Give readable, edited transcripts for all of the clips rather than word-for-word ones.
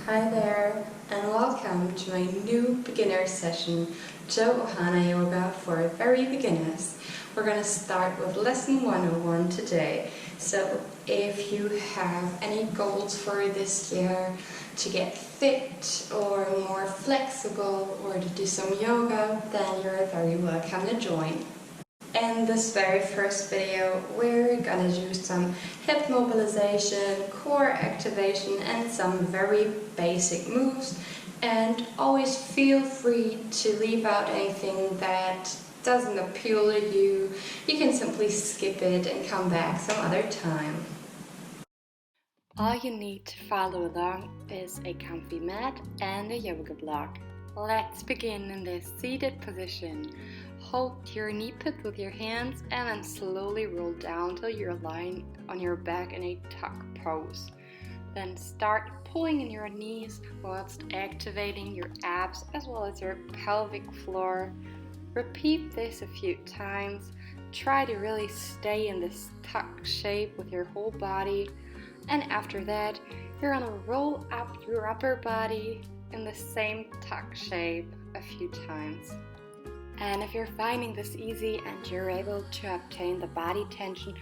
Hi there, and welcome to my new beginner session, Johanna Yoga for very beginners. We're going to start with lesson 101 today. So if you have any goals for this year to get fit or more flexible or to do some yoga, then you're very welcome to join. In this very first video, we're gonna do some hip mobilization, core activation, and some very basic moves. And always feel free to leave out anything that doesn't appeal to you. You can simply skip it and come back some other time. All you need to follow along is a comfy mat and a yoga block. Let's begin in this seated position. Hold your knee pit with your hands and then slowly roll down till you're lying on your back in a tuck pose. Then start pulling in your knees whilst activating your abs as well as your pelvic floor. Repeat this a few times. Try to really stay in this tuck shape with your whole body. And after that, you're gonna roll up your upper body in the same tuck shape a few times. And if you're finding this easy and you're able to obtain the body tension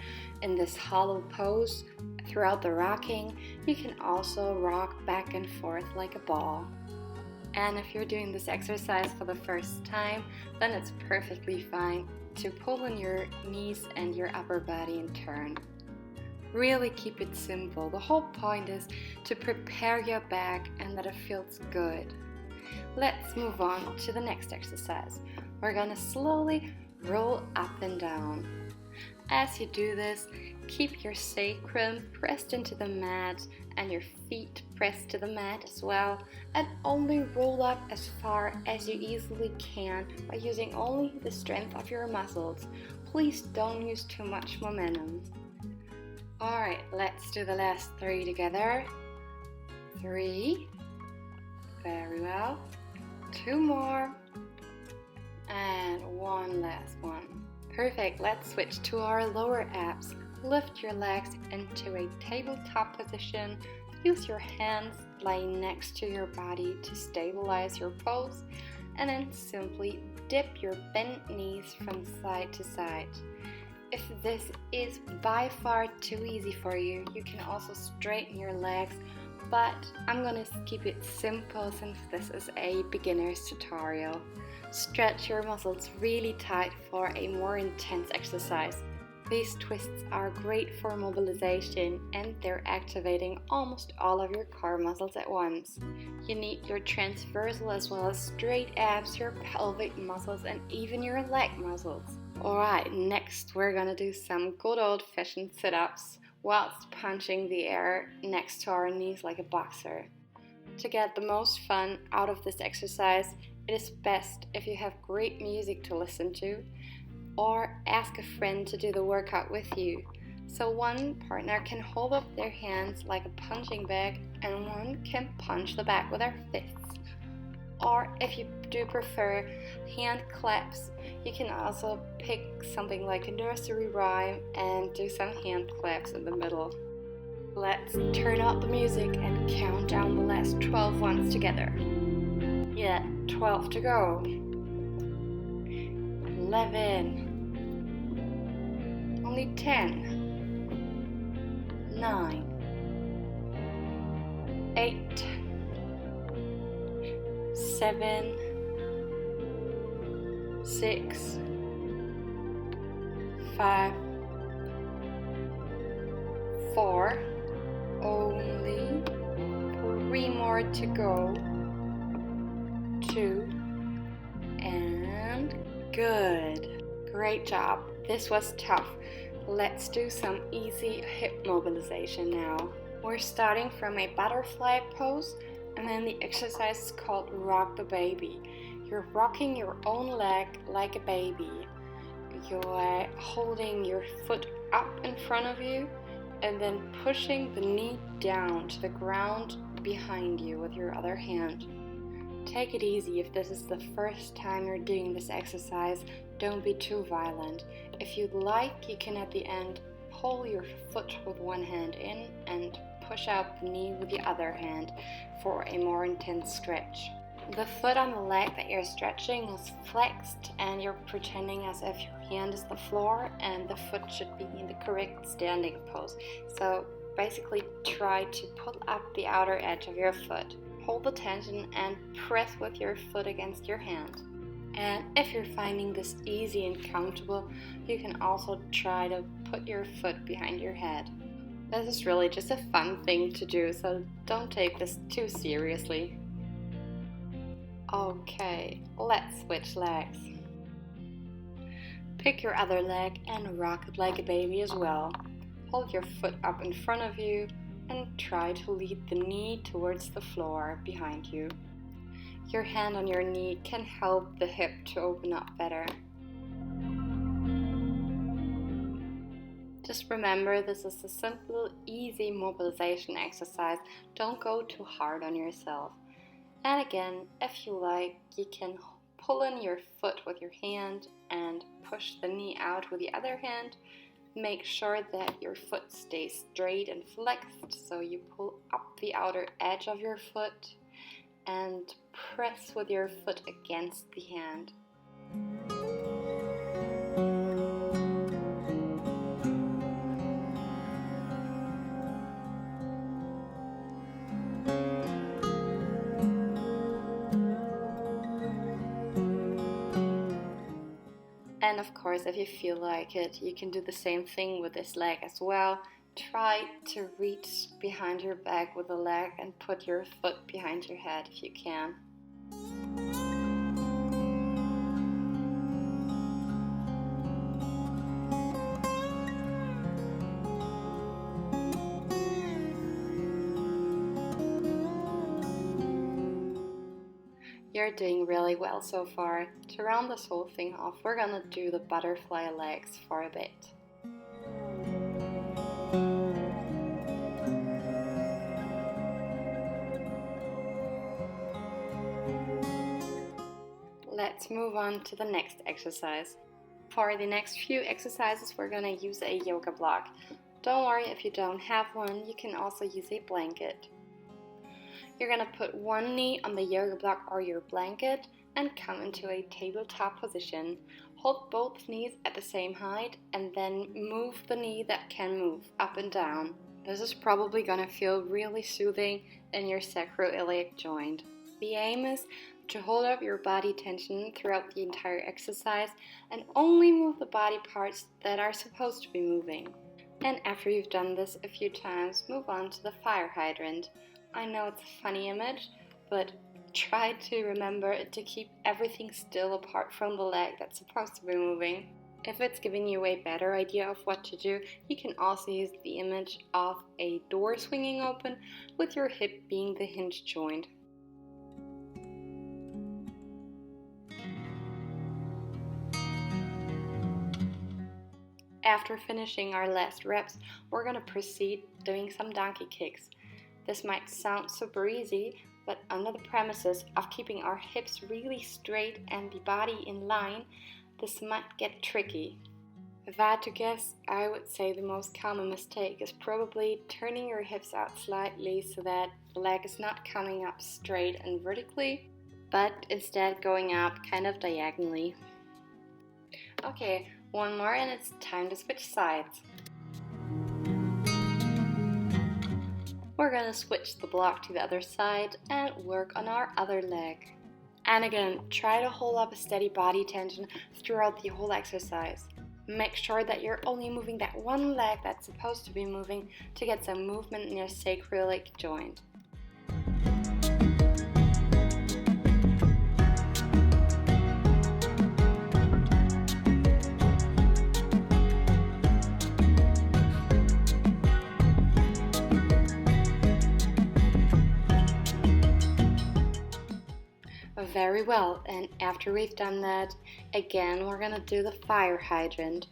in this hollow pose throughout the rocking, you can also rock back and forth like a ball. And if you're doing this exercise for the first time, then it's perfectly fine to pull in your knees and your upper body in turn. Really keep it simple. The whole point is to prepare your back and that it feels good. Let's move on to the next exercise. We're gonna slowly roll up and down. As you do this, keep your sacrum pressed into the mat and your feet pressed to the mat as well, and only roll up as far as you easily can by using only the strength of your muscles. Please don't use too much momentum. Alright, let's do the last 3 together. 3. Very well. 2 more. And 1 last one. Perfect. Let's switch to our lower abs. Lift your legs into a tabletop position. Use your hands lying next to your body to stabilize your pose. And then simply dip your bent knees from side to side. If this is by far too easy for you, you can also straighten your legs, but I'm gonna keep it simple since this is a beginner's tutorial. Stretch your muscles really tight for a more intense exercise. These twists are great for mobilization and they're activating almost all of your core muscles at once. You need your transversal as well as straight abs, your pelvic muscles, and even your leg muscles. Alright, next we're gonna do some good old-fashioned sit-ups whilst punching the air next to our knees like a boxer. To get the most fun out of this exercise, it is best if you have great music to listen to, or ask a friend to do the workout with you. So one partner can hold up their hands like a punching bag and one can punch the bag with their fists. Or if you do prefer hand claps, you can also pick something like a nursery rhyme and do some hand claps in the middle. Let's turn out the music and count down the last 12 ones together. Yeah, 12 to go. 11. Only 10. 9. 8. 7. 6. 5. 4. Only 3 more to go. 2. And good. Great job. This was tough. Let's do some easy hip mobilization now. We're starting from a butterfly pose, and then the exercise is called rock the baby. You're rocking your own leg like a baby. You're holding your foot up in front of you and then pushing the knee down to the ground behind you with your other hand. Take it easy if this is the first time you're doing this exercise. Don't be too violent. If you'd like, you can at the end pull your foot with one hand in and push out the knee with the other hand for a more intense stretch. The foot on the leg that you're stretching is flexed and you're pretending as if your hand is the floor and the foot should be in the correct standing pose. So basically try to pull up the outer edge of your foot. Hold the tension and press with your foot against your hand. And if you're finding this easy and comfortable, you can also try to put your foot behind your head. This is really just a fun thing to do, so don't take this too seriously. Okay, let's switch legs. Pick your other leg and rock it like a baby as well. Hold your foot up in front of you and try to lead the knee towards the floor behind you. Your hand on your knee can help the hip to open up better. Just remember, this is a simple, easy mobilization exercise. Don't go too hard on yourself. And again, if you like, you can pull in your foot with your hand and push the knee out with the other hand. Make sure that your foot stays straight and flexed, so you pull up the outer edge of your foot and press with your foot against the hand. And of course, if you feel like it, you can do the same thing with this leg as well. Try to reach behind your back with the leg and put your foot behind your head if you can. You're doing really well so far. To round this whole thing off, we're gonna do the butterfly legs for a bit. Let's move on to the next exercise. For the next few exercises, we're gonna use a yoga block. Don't worry if you don't have one, you can also use a blanket. You're going to put one knee on the yoga block or your blanket and come into a tabletop position. Hold both knees at the same height and then move the knee that can move up and down. This is probably going to feel really soothing in your sacroiliac joint. The aim is to hold up your body tension throughout the entire exercise and only move the body parts that are supposed to be moving. And after you've done this a few times, move on to the fire hydrant. I know it's a funny image, but try to remember to keep everything still apart from the leg that's supposed to be moving. If it's giving you a better idea of what to do, you can also use the image of a door swinging open with your hip being the hinge joint. After finishing our last reps, we're going to proceed doing some donkey kicks. This might sound super easy, but under the premises of keeping our hips really straight and the body in line, this might get tricky. If I had to guess, I would say the most common mistake is probably turning your hips out slightly so that the leg is not coming up straight and vertically, but instead going up kind of diagonally. Okay, one more and it's time to switch sides. We're going to switch the block to the other side and work on our other leg. And again, try to hold up a steady body tension throughout the whole exercise. Make sure that you're only moving that one leg that's supposed to be moving to get some movement in your sacroiliac joint. Very well, and after we've done that, again we're gonna do the fire hydrant,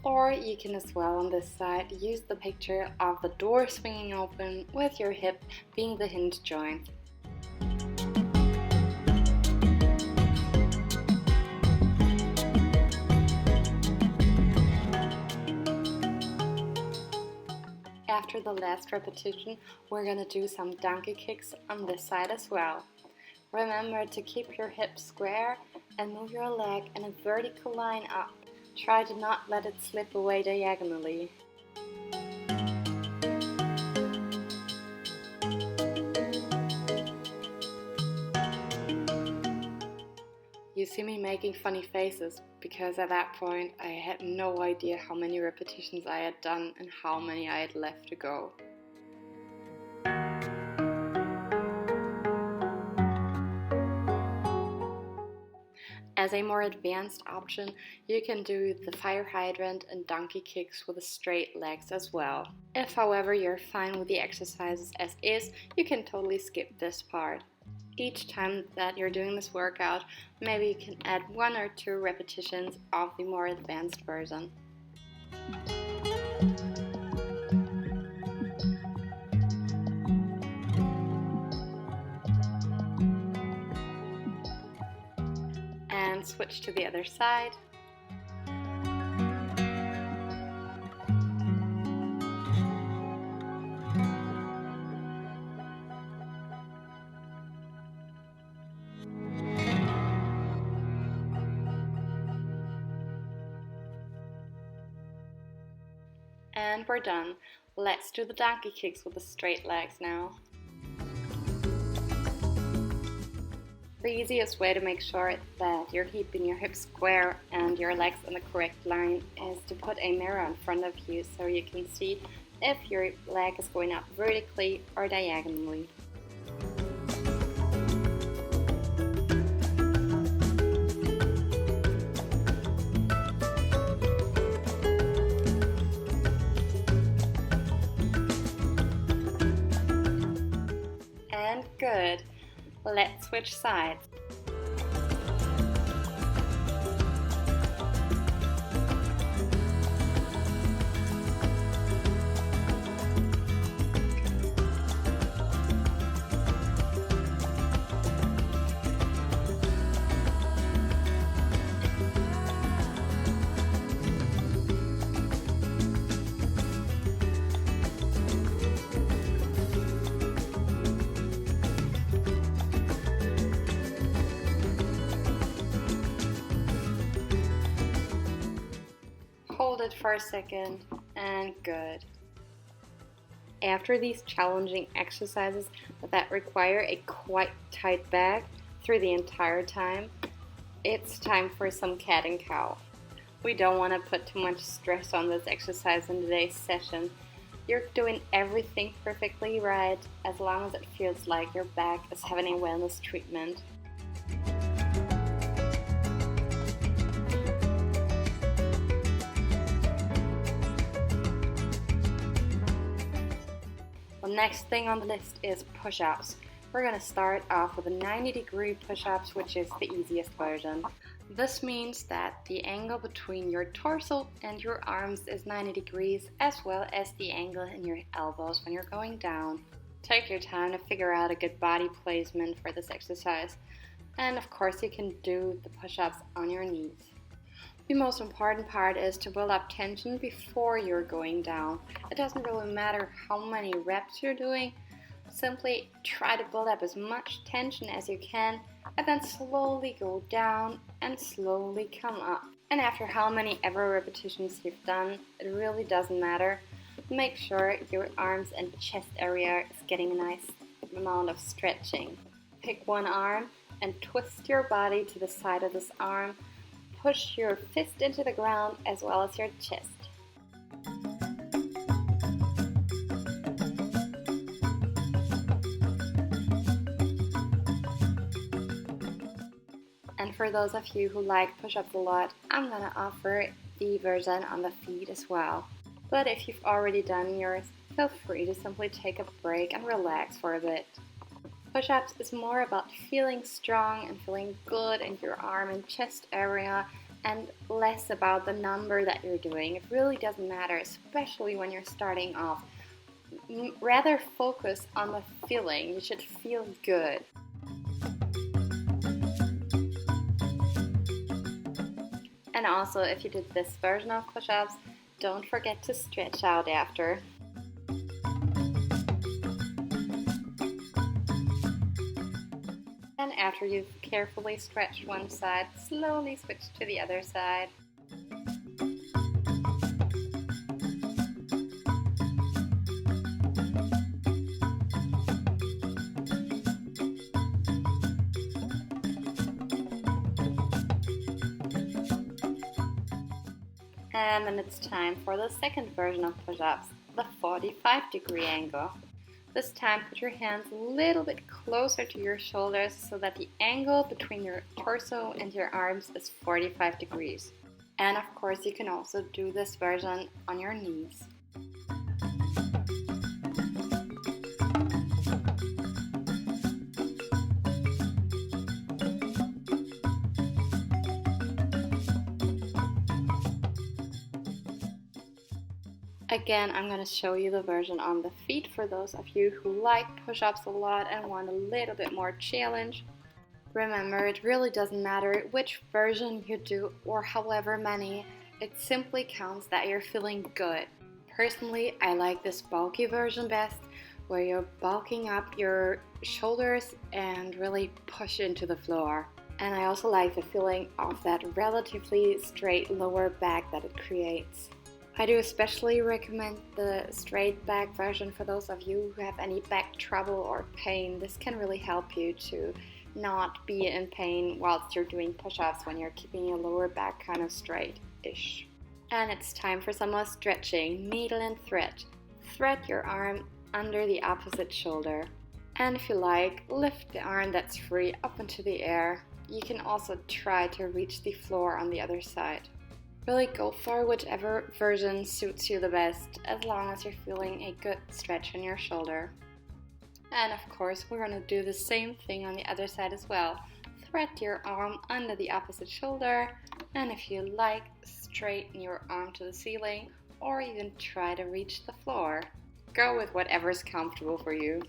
or you can as well on this side use the picture of the door swinging open with your hip being the hinge joint. After the last repetition, we're gonna do some donkey kicks on this side as well. Remember to keep your hips square and move your leg in a vertical line up. Try to not let it slip away diagonally. You see me making funny faces because at that point I had no idea how many repetitions I had done and how many I had left to go. As a more advanced option, you can do the fire hydrant and donkey kicks with the straight legs as well. If, however, you're fine with the exercises as is, you can totally skip this part. Each time that you're doing this workout, maybe you can add 1 or 2 repetitions of the more advanced version. And switch to the other side. And we're done. Let's do the donkey kicks with the straight legs now. The easiest way to make sure that you're keeping your hips square and your legs in the correct line is to put a mirror in front of you so you can see if your leg is going up vertically or diagonally. And good. Let's switch sides. Hold it for a second, and good. After these challenging exercises that require a quite tight back through the entire time, it's time for some cat and cow. We don't want to put too much stress on this exercise in today's session. You're doing everything perfectly right as long as it feels like your back is having a wellness treatment. The next thing on the list is push-ups. We're going to start off with a 90-degree push-ups, which is the easiest version. This means that the angle between your torso and your arms is 90 degrees, as well as the angle in your elbows when you're going down. Take your time to figure out a good body placement for this exercise. And of course you can do the push-ups on your knees. The most important part is to build up tension before you're going down. It doesn't really matter how many reps you're doing. Simply try to build up as much tension as you can and then slowly go down and slowly come up. And after how many ever repetitions you've done, it really doesn't matter. Make sure your arms and chest area is getting a nice amount of stretching. Pick one arm and twist your body to the side of this arm. Push your fist into the ground as well as your chest. And for those of you who like push-ups a lot, I'm going to offer the version on the feet as well. But if you've already done yours, feel free to simply take a break and relax for a bit. Push-ups is more about feeling strong and feeling good in your arm and chest area and less about the number that you're doing. It really doesn't matter, especially when you're starting off. Rather focus on the feeling. You should feel good. And also, if you did this version of push-ups, don't forget to stretch out after. And after you've carefully stretched one side, slowly switch to the other side. And then it's time for the second version of push-ups, the 45-degree angle. This time put your hands a little bit closer to your shoulders so that the angle between your torso and your arms is 45 degrees. And of course you can also do this version on your knees. Again, I'm going to show you the version on the feet for those of you who like push-ups a lot and want a little bit more challenge. Remember, it really doesn't matter which version you do or however many, it simply counts that you're feeling good. Personally, I like this bulky version best, where you're bulking up your shoulders and really push into the floor. And I also like the feeling of that relatively straight lower back that it creates. I do especially recommend the straight back version for those of you who have any back trouble or pain. This can really help you to not be in pain whilst you're doing push-ups when you're keeping your lower back kind of straight-ish. And it's time for some more stretching. Needle and thread. Thread your arm under the opposite shoulder. And if you like, lift the arm that's free up into the air. You can also try to reach the floor on the other side. Really go for whichever version suits you the best, as long as you're feeling a good stretch in your shoulder. And of course, we're going to do the same thing on the other side as well. Thread your arm under the opposite shoulder, and if you like, straighten your arm to the ceiling, or even try to reach the floor. Go with whatever's comfortable for you.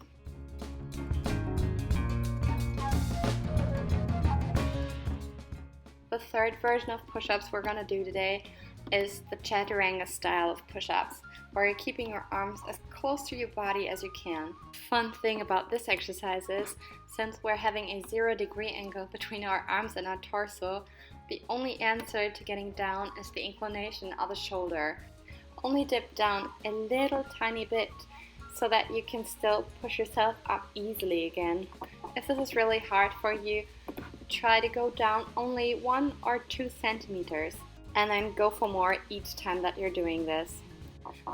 The third version of push-ups we're going to do today is the chaturanga style of push-ups, where you're keeping your arms as close to your body as you can. Fun thing about this exercise is, since we're having a 0-degree angle between our arms and our torso, the only answer to getting down is the inclination of the shoulder. Only dip down a little tiny bit so that you can still push yourself up easily again. If this is really hard for you, try to go down only 1 or 2 centimeters and then go for more each time that you're doing this.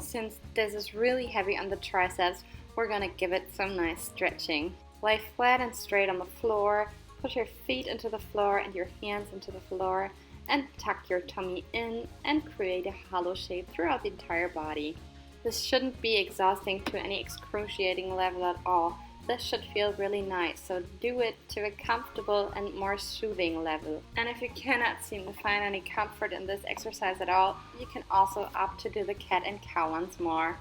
Since this is really heavy on the triceps, we're gonna give it some nice stretching. Lay flat and straight on the floor, put your feet into the floor and your hands into the floor, and tuck your tummy in and create a hollow shape throughout the entire body. This shouldn't be exhausting to any excruciating level at all. This should feel really nice, so do it to a comfortable and more soothing level. And if you cannot seem to find any comfort in this exercise at all, you can also opt to do the cat and cow once more.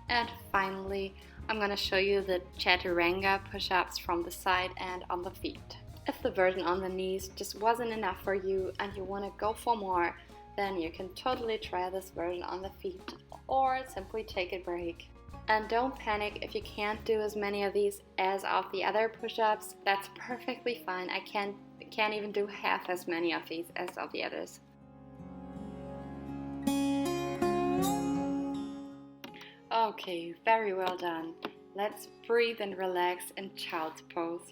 And finally, I'm going to show you the chaturanga push-ups from the side and on the feet. If the version on the knees just wasn't enough for you and you want to go for more, then you can totally try this version on the feet or simply take a break. And don't panic if you can't do as many of these as of the other push-ups. That's perfectly fine. I can't even do half as many of these as of the others. Okay, very well done. Let's breathe and relax in child's pose.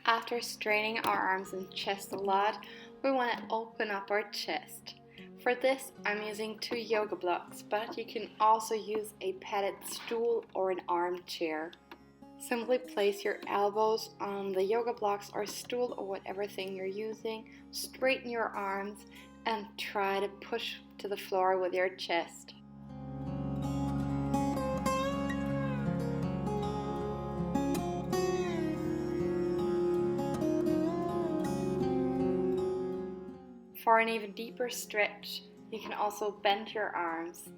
After straining our arms and chest a lot, we want to open up our chest. For this, I'm using 2 yoga blocks, but you can also use a padded stool or an armchair. Simply place your elbows on the yoga blocks or stool or whatever thing you're using, straighten your arms, and try to push to the floor with your chest. For an even deeper stretch, You can also bend your arms.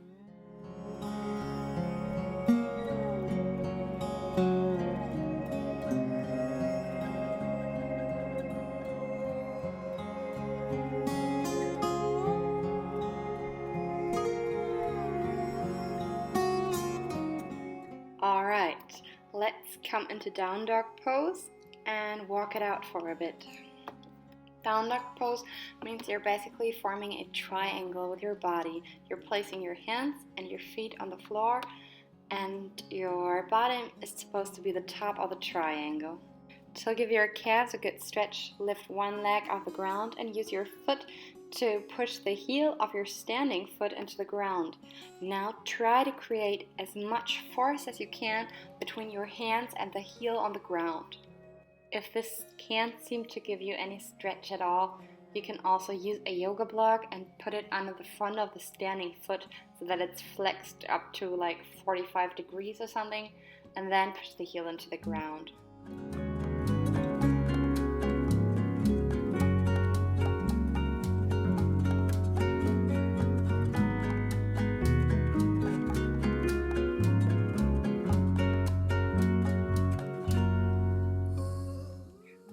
Alright, let's come into down dog pose and walk it out for a bit. Down dog pose means you're basically forming a triangle with your body. You're placing your hands and your feet on the floor, and your bottom is supposed to be the top of the triangle. To give your calves a good stretch, lift one leg off the ground and use your foot to push the heel of your standing foot into the ground. Now try to create as much force as you can between your hands and the heel on the ground. If this can't seem to give you any stretch at all, you can also use a yoga block and put it under the front of the standing foot so that it's flexed up to like 45 degrees or something, and then push the heel into the ground.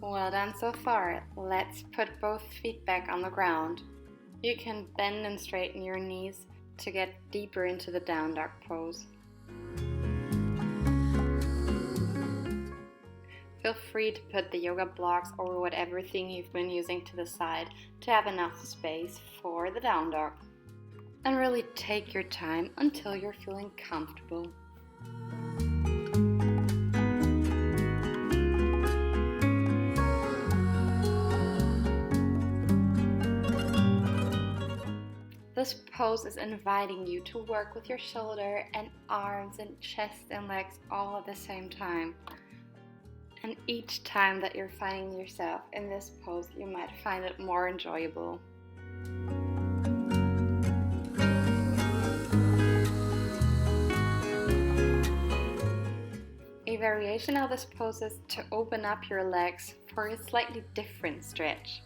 Well done so far. Let's put both feet back on the ground. You can bend and straighten your knees to get deeper into the down dog pose. Feel free to put the yoga blocks or whatever thing you've been using to the side to have enough space for the down dog. And really take your time until you're feeling comfortable. This pose is inviting you to work with your shoulder and arms and chest and legs all at the same time. And each time that you're finding yourself in this pose, you might find it more enjoyable. A variation of this pose is to open up your legs for a slightly different stretch.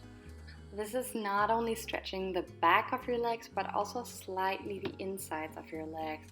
This is not only stretching the back of your legs, but also slightly the insides of your legs.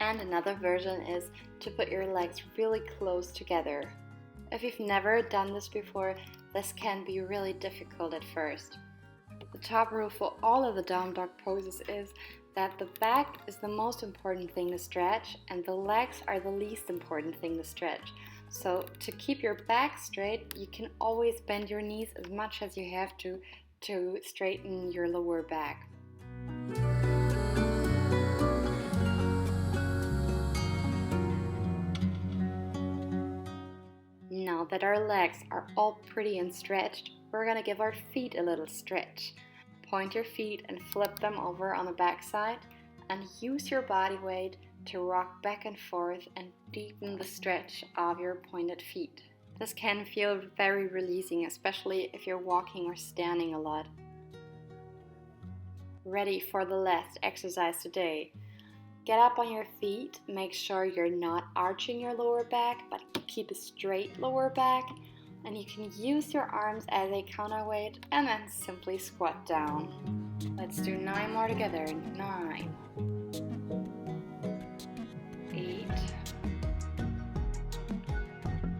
And another version is to put your legs really close together. If you've never done this before, this can be really difficult at first. The top rule for all of the down dog poses is that the back is the most important thing to stretch and the legs are the least important thing to stretch. So to keep your back straight, you can always bend your knees as much as you have to straighten your lower back. Now that our legs are all pretty and stretched, we're going to give our feet a little stretch. Point your feet and flip them over on the back side and use your body weight to rock back and forth and deepen the stretch of your pointed feet. This can feel very releasing, especially if you're walking or standing a lot. Ready for the last exercise today. Get up on your feet, make sure you're not arching your lower back, but keep a straight lower back. And you can use your arms as a counterweight and then simply squat down. Let's do 9 more together. 9, 8,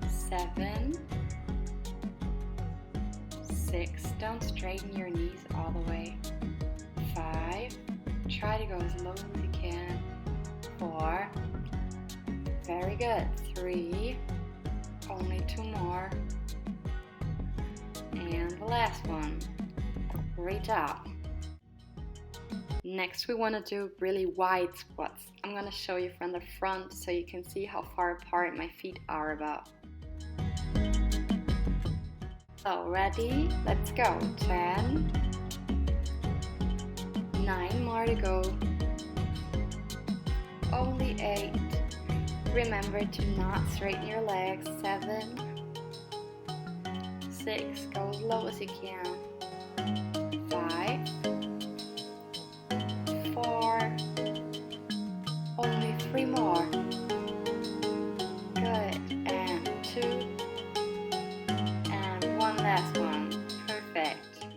7, 6. Don't straighten your knees all the way. 5. Try to go as low as you can. 4. Very good. 3. Only 2 more. And the last one. Reach up. Next we want to do really wide squats. I'm going to show you from the front so you can see how far apart my feet are about. So ready? Let's go. 10. 9 more to go. Only 8. Remember to not straighten your legs. 7, 6, go as low as you can. 5, 4, only 3 more. Good, and 2, and one last one. Perfect.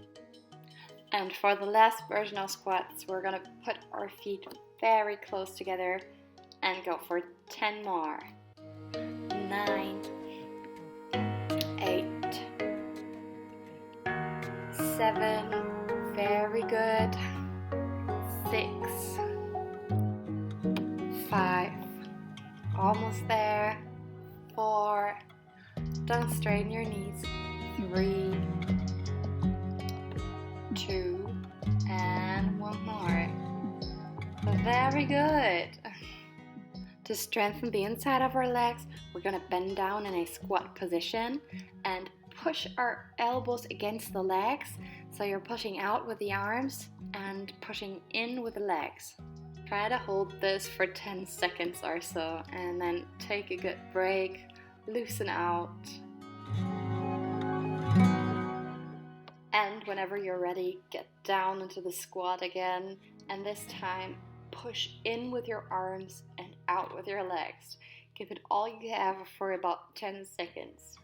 And for the last version of squats, we're gonna put our feet very close together and go for 10 more. 9, 8, 7, very good. 6, 5, almost there. 4, don't straighten your knees. 3, 2, and one more. Very good. To strengthen the inside of our legs, we're going to bend down in a squat position and push our elbows against the legs. So you're pushing out with the arms and pushing in with the legs. Try to hold this for 10 seconds or so and then take a good break, loosen out. And whenever you're ready, get down into the squat again, and this time push in with your arms and out with your legs. Give it all you have for about 10 seconds.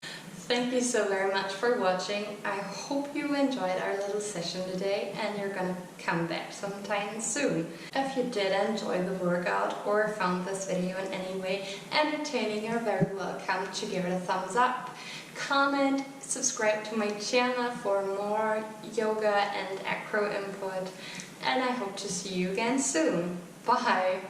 Thank you so very much for watching. I hope you enjoyed our little session today and you're gonna come back sometime soon. If you did enjoy the workout or found this video in any way entertaining, you're very welcome to give it a thumbs up. Comment, subscribe to my channel for more yoga and acro input, and I hope to see you again soon. Bye!